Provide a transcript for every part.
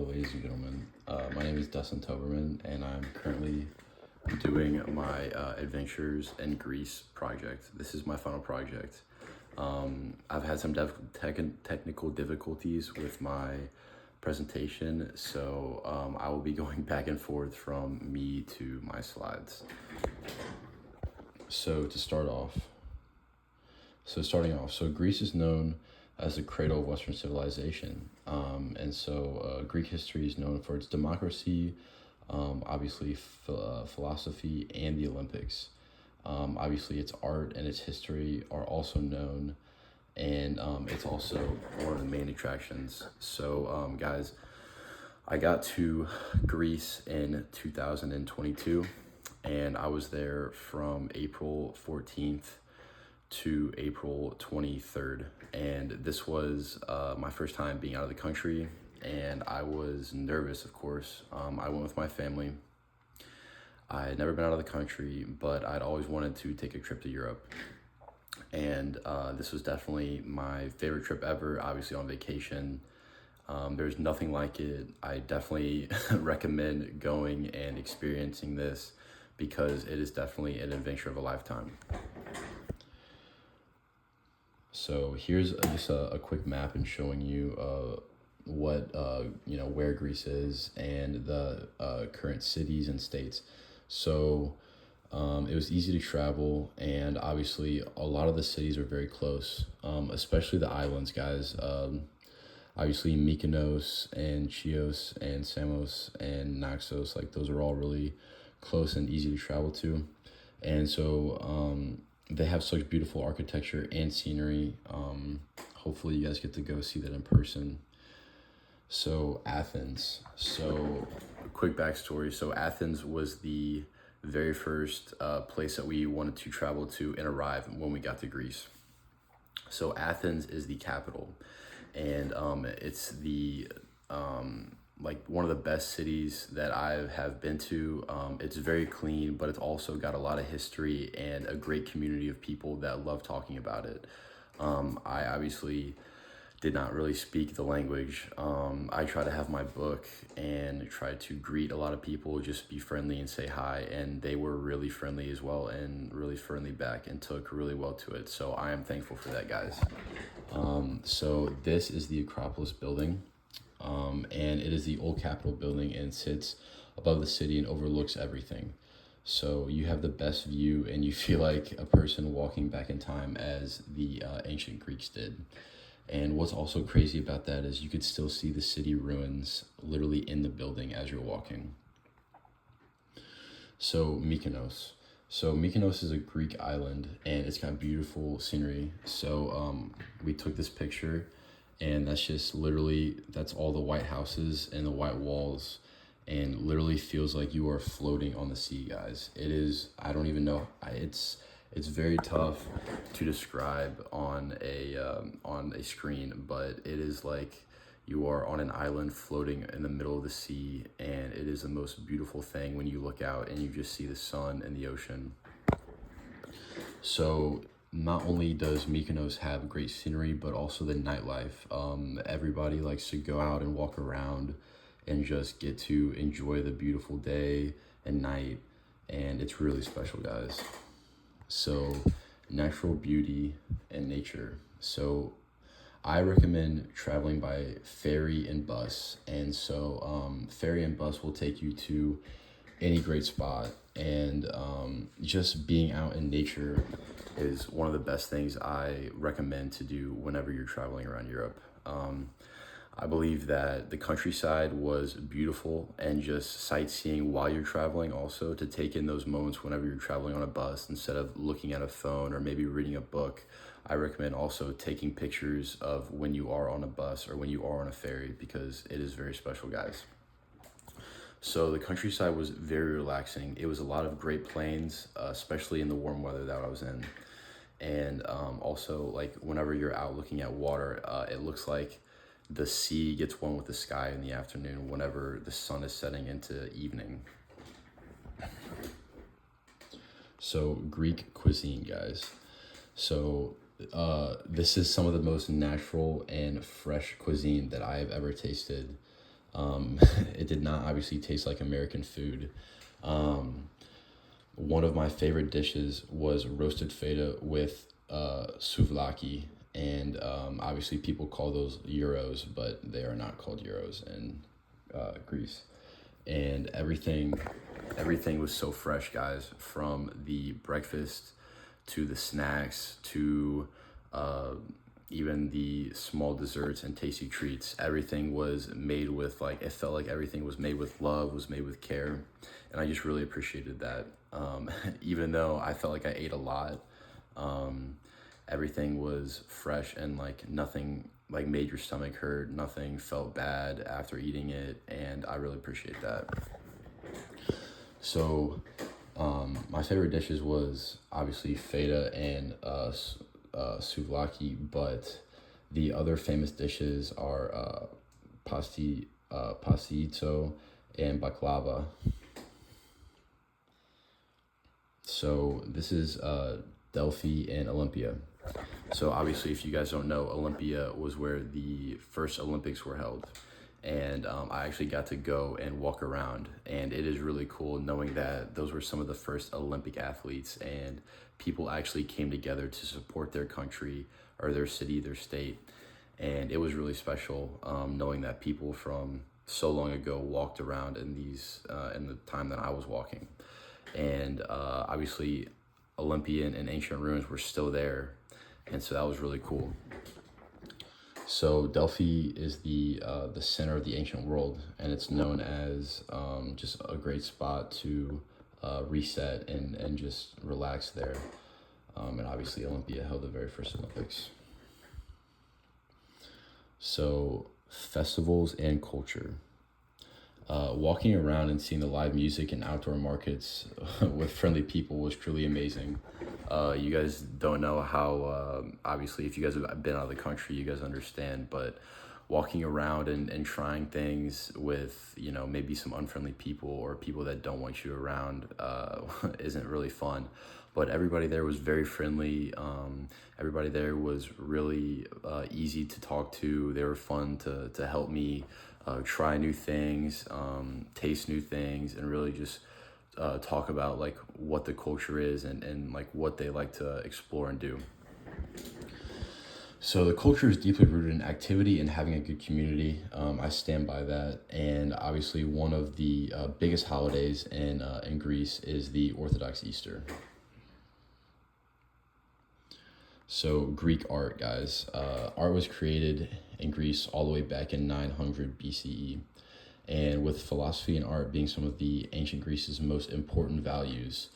Hello, ladies and gentlemen. My name is Dustin Toberman, and I'm currently doing my Adventures in Greece project. This is my final project. I've had some technical difficulties with my presentation, so I will be going back and forth from me to my slides. So starting off, Greece is known as the cradle of Western civilization. Greek history is known for its democracy, obviously philosophy, and the Olympics. Obviously, its art and its history are also known, and it's also one of the main attractions. So, guys, I got to Greece in 2022, and I was there from April 14th to April 23rd. And this was my first time being out of the country, and I was nervous, of course. I went with my family. I had never been out of the country, but I'd always wanted to take a trip to Europe. And this was definitely my favorite trip ever, obviously on vacation. There's nothing like it. I definitely recommend going and experiencing this because it is definitely an adventure of a lifetime. So here's just a quick map and showing you where Greece is and the current cities and states. So it was easy to travel, and obviously a lot of the cities are very close, especially the islands, guys. Obviously Mykonos and Chios and Samos and Naxos, like those are all really close and easy to travel to. And so they have such beautiful architecture and scenery. Hopefully you guys get to go see that in person. So Athens. So quick backstory. So Athens was the very first place that we wanted to travel to and arrive when we got to Greece. So Athens is the capital, and it's the like one of the best cities that I have been to. It's very clean, but it's also got a lot of history and a great community of people that love talking about it. I obviously did not really speak the language. I try to have my book and try to greet a lot of people, just be friendly and say hi, and they were really friendly as well and really friendly back and took really well to it. So I am thankful for that, guys. So this is the Acropolis building. And it is the old Capitol building and sits above the city and overlooks everything. So you have the best view, and you feel like a person walking back in time as the ancient Greeks did. And what's also crazy about that is you could still see the city ruins literally in the building as you're walking. So Mykonos. So Mykonos is a Greek island, and it's got beautiful scenery. So we took this picture, and that's just literally, that's all the white houses and the white walls, and literally feels like you are floating on the sea, guys. It is, I don't even know, it's very tough to describe on a screen, but it is like you are on an island floating in the middle of the sea, and it is the most beautiful thing when you look out and you just see the sun and the ocean. So not only does Mykonos have great scenery, but also the nightlife. Everybody likes to go out and walk around and just get to enjoy the beautiful day and night, and it's really special, guys. So natural beauty and nature. So I recommend traveling by ferry and bus, and so ferry and bus will take you to any great spot, and just being out in nature is one of the best things I recommend to do whenever you're traveling around Europe. I believe that the countryside was beautiful, and just sightseeing while you're traveling, also to take in those moments whenever you're traveling on a bus instead of looking at a phone or maybe reading a book. I recommend also taking pictures of when you are on a bus or when you are on a ferry, because it is very special, guys. So the countryside was very relaxing. It was a lot of Great Plains, especially in the warm weather that I was in. And also, like, whenever you're out looking at water, it looks like the sea gets one with the sky in the afternoon whenever the sun is setting into evening. So Greek cuisine, guys. So this is some of the most natural and fresh cuisine that I have ever tasted. It did not obviously taste like American food. Um, One of my favorite dishes was roasted feta with souvlaki, and obviously people call those euros, but they are not called euros in Greece. And everything was so fresh, guys, from the breakfast to the snacks to uh, even the small desserts and tasty treats. Everything was made with, like, it felt like everything was made with love, was made with care, and I just really appreciated that. Even though I felt like I ate a lot, um, everything was fresh, and like nothing like made your stomach hurt, nothing felt bad after eating it, and I really appreciate that. So my favorite dishes was obviously feta and souvlaki, but the other famous dishes are pastito and baklava. So this is Delphi and Olympia. So obviously, if you guys don't know, Olympia was where the first Olympics were held, and I actually got to go and walk around, and it is really cool knowing that those were some of the first Olympic athletes, and people actually came together to support their country or their city, their state, and it was really special knowing that people from so long ago walked around in these in the time that I was walking, and obviously Olympian and ancient ruins were still there, and so that was really cool. So Delphi is the center of the ancient world, and it's known as just a great spot to reset and just relax there. And obviously Olympia held the very first Olympics. So festivals and culture. Walking around and seeing the live music and outdoor markets with friendly people was truly amazing. You guys don't know how, obviously, if you guys have been out of the country, you guys understand, but walking around and trying things with, maybe some unfriendly people or people that don't want you around isn't really fun. But everybody there was very friendly. Everybody there was really easy to talk to. They were fun to help me try new things, taste new things, and really just talk about like what the culture is and like what they like to explore and do. So the culture is deeply rooted in activity and having a good community. I stand by that, and obviously one of the biggest holidays in Greece is the Orthodox Easter. So Greek art, guys. Art was created in Greece all the way back in 900 BCE. And with philosophy and art being some of the ancient Greece's most important values,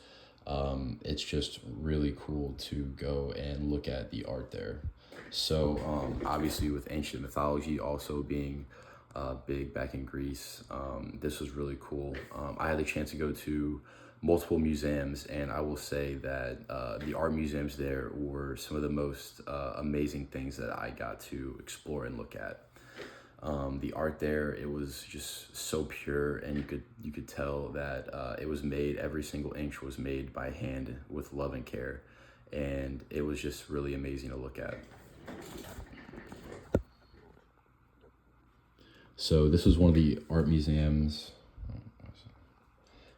it's just really cool to go and look at the art there. So obviously with ancient mythology also being big back in Greece, this was really cool. I had the chance to go to multiple museums, and I will say that the art museums there were some of the most amazing things that I got to explore and look at. The art there, it was just so pure, and you could tell that it was made, every single inch was made by hand with love and care, and it was just really amazing to look at. So this was one of the art museums.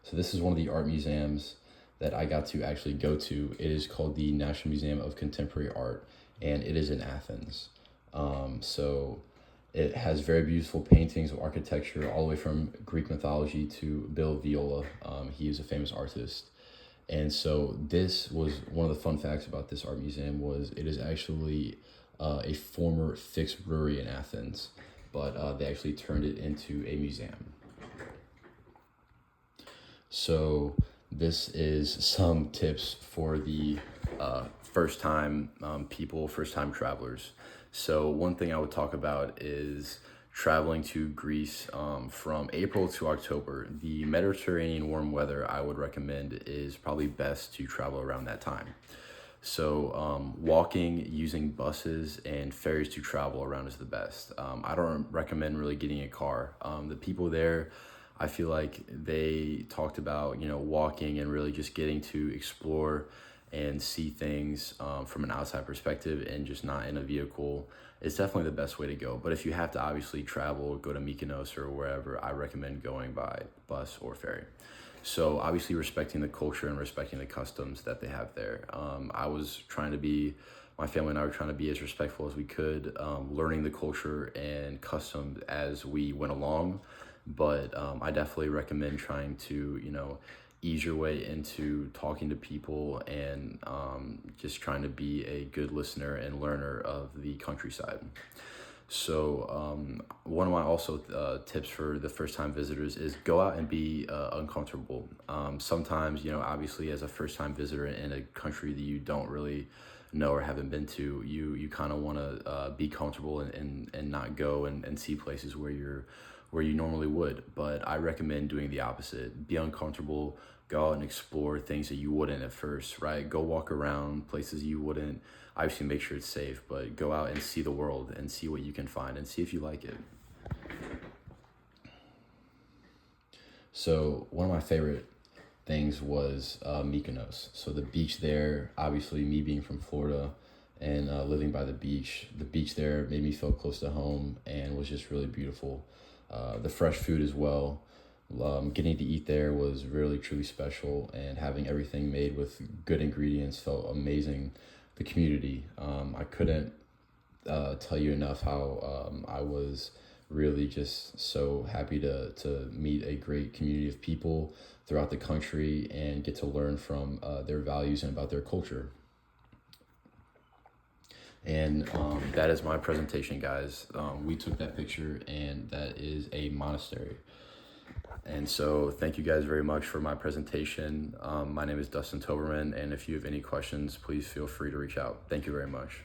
So this is one of the art museums that I got to actually go to. It is called the National Museum of Contemporary Art, and it is in Athens. So it has very beautiful paintings of architecture all the way from Greek mythology to Bill Viola. He is a famous artist. And so this was one of the fun facts about this art museum was it is actually a former fixed brewery in Athens, but they actually turned it into a museum. So this is some tips for the first time people, first time travelers. So one thing I would talk about is traveling to Greece from April to October. The Mediterranean warm weather I would recommend is probably best to travel around that time. So walking, using buses and ferries to travel around is the best. I don't recommend really getting a car. The people there, I feel like they talked about, walking and really just getting to explore and see things from an outside perspective and just not in a vehicle, it's definitely the best way to go. But if you have to obviously travel, go to Mykonos or wherever, I recommend going by bus or ferry. So obviously respecting the culture and respecting the customs that they have there. My family and I were trying to be as respectful as we could, learning the culture and customs as we went along. But I definitely recommend trying to, ease your way into talking to people and just trying to be a good listener and learner of the countryside. So one of my also tips for the first time visitors is go out and be uncomfortable. Sometimes, obviously as a first time visitor in a country that you don't really know or haven't been to, you kind of want to be comfortable and not go and see places where you normally would. But I recommend doing the opposite. Be uncomfortable, go out and explore things that you wouldn't at first, right? Go walk around places you wouldn't. Obviously make sure it's safe, but go out and see the world and see what you can find and see if you like it. So one of my favorite things was Mykonos. So the beach there, obviously me being from Florida and living by the beach there made me feel close to home and was just really beautiful. The fresh food as well. Getting to eat there was really truly special, and having everything made with good ingredients felt amazing. The community, I couldn't tell you enough how I was really just so happy to meet a great community of people throughout the country and get to learn from their values and about their culture. And that is my presentation, guys. We took that picture, and that is a monastery. And so thank you guys very much for my presentation. My name is Dustin Toberman, and if you have any questions, please feel free to reach out. Thank you very much.